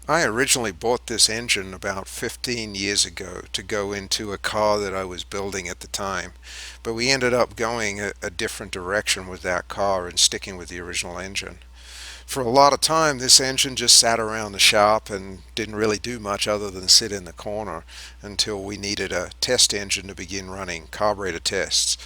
I originally bought this engine about 15 years ago to go into a car that I was building at the time, but we ended up going a different direction with that car and sticking with the original engine. For a lot of time, this engine just sat around the shop and didn't really do much other than sit in the corner until we needed a test engine to begin running carburetor tests.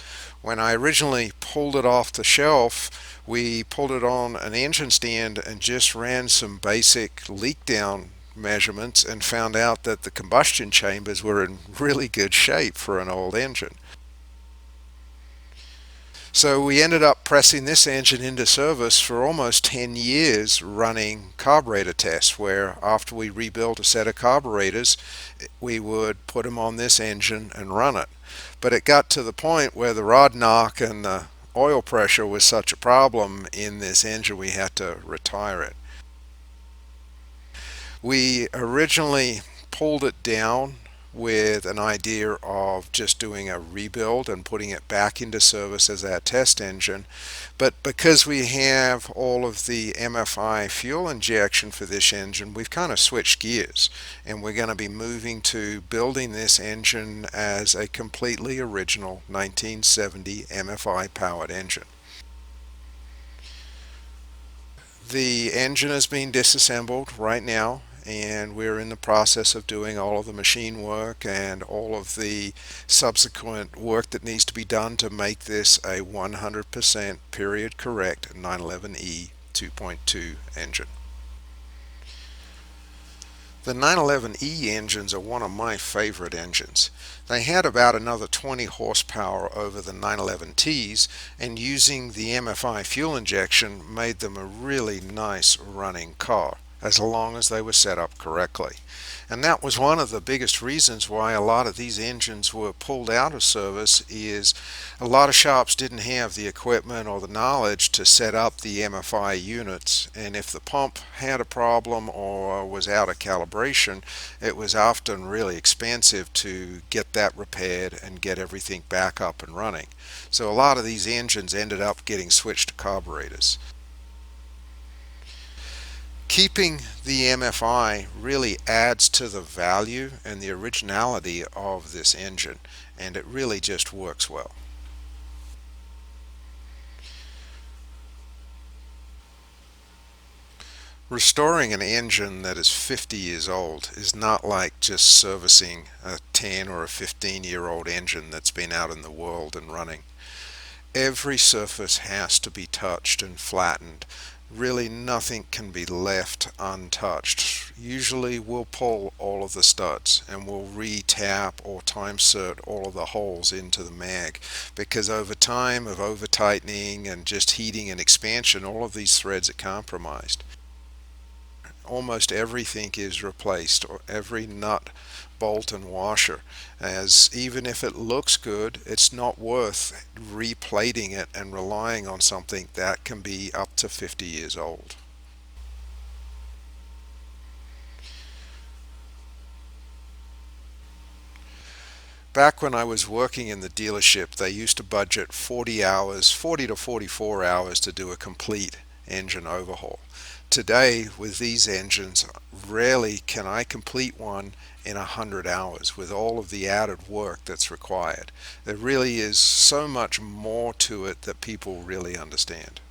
When I originally pulled it off the shelf, we pulled it on an engine stand and just ran some basic leak down measurements and found out that the combustion chambers were in really good shape for an old engine. So we ended up pressing this engine into service for almost 10 years running carburetor tests, where after we rebuilt a set of carburetors, we would put them on this engine and run it. But it got to the point where the rod knock and the oil pressure was such a problem in this engine we had to retire it. We originally pulled it down with an idea of just doing a rebuild and putting it back into service as our test engine. But because we have all of the MFI fuel injection for this engine, we've kind of switched gears and we're going to be moving to building this engine as a completely original 1970 MFI powered engine. The engine is being disassembled right now, and we're in the process of doing all of the machine work and all of the subsequent work that needs to be done to make this a 100% period correct 911E 2.2 engine. The 911E engines are one of my favorite engines. They had about another 20 horsepower over the 911Ts, and using the MFI fuel injection made them a really nice running car, as long as they were set up correctly. And that was one of the biggest reasons why a lot of these engines were pulled out of service, is a lot of shops didn't have the equipment or the knowledge to set up the MFI units, and if the pump had a problem or was out of calibration, it was often really expensive to get that repaired and get everything back up and running. So a lot of these engines ended up getting switched to carburetors. Keeping the MFI really adds to the value and the originality of this engine, and it really just works well. Restoring an engine that is 50 years old is not like just servicing a 10 or a 15-year-old engine that's been out in the world and running. Every surface has to be touched and flattened. Really nothing can be left untouched. Usually we'll pull all of the studs and we'll re-tap or time cert all of the holes into the mag, because over time of over tightening and just heating and expansion, all of these threads are compromised. Almost everything is replaced, or every nut, bolt and washer, as even if it looks good, it's not worth replating it and relying on something that can be up to 50 years old. Back when I was working in the dealership, they used to budget 40 hours, 40 to 44 hours to do a complete engine overhaul. Today, with these engines, rarely can I complete one in 100 hours with all of the added work that's required. There really is so much more to it that people really understand.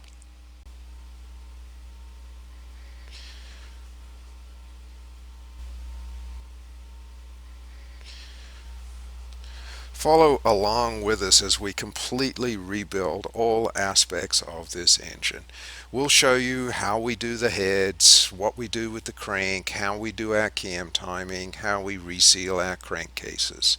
Follow along with us as we completely rebuild all aspects of this engine. We'll show you how we do the heads, what we do with the crank, how we do our cam timing, how we reseal our crankcases.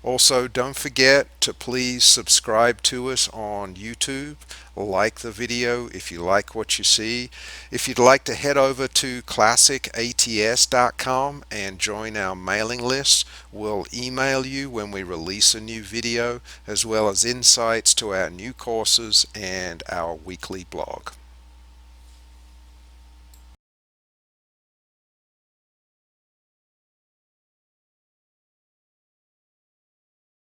Also, don't forget to please subscribe to us on YouTube. Like the video if you like what you see. If you'd like to head over to classicats.com and join our mailing list, we'll email you when we release a new video, as well as insights to our new courses and our weekly blog.